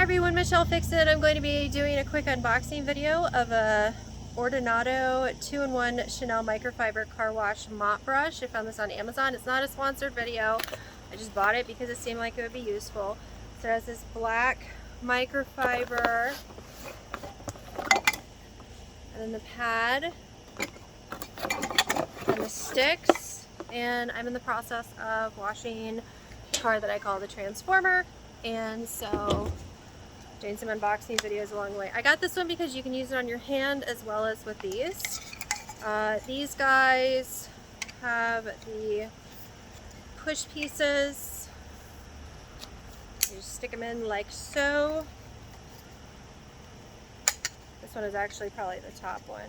Hi everyone, Michelle Fixit. I'm going to be doing a quick unboxing video of a Ordinado 2-in-1 Chanel microfiber car wash mop brush. I found this on Amazon. It's not a sponsored video. I just bought it because it seemed like it would be useful. So it has this black microfiber and then the pad and the sticks. And I'm in the process of washing the car that I call the Transformer. And so doing some unboxing videos along the way. I got this one because you can use it on your hand as well as with these. These guys have the push pieces. You just stick them in like so. This one is actually probably the top one.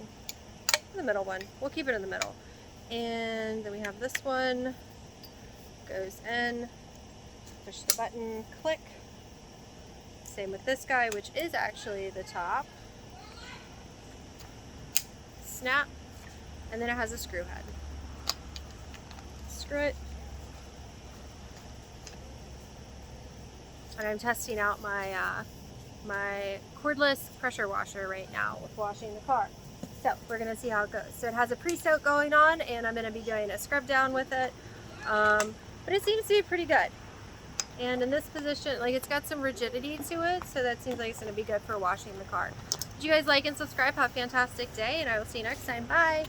The middle one. We'll keep it in the middle. And then we have this one. Goes in. Push the button. Click. Same with this guy, which is actually the top. Snap. And then it has a screw head. Screw it. And I'm testing out my my cordless pressure washer right now with washing the car. So we're gonna see how it goes. So it has a pre-soak going on, and I'm gonna be doing a scrub down with it. But it seems to be pretty good. And in this position, like, it's got some rigidity to it, so that seems like it's going to be good for washing the car. Did you guys like and subscribe? Have a fantastic day, and I will see you next time. Bye!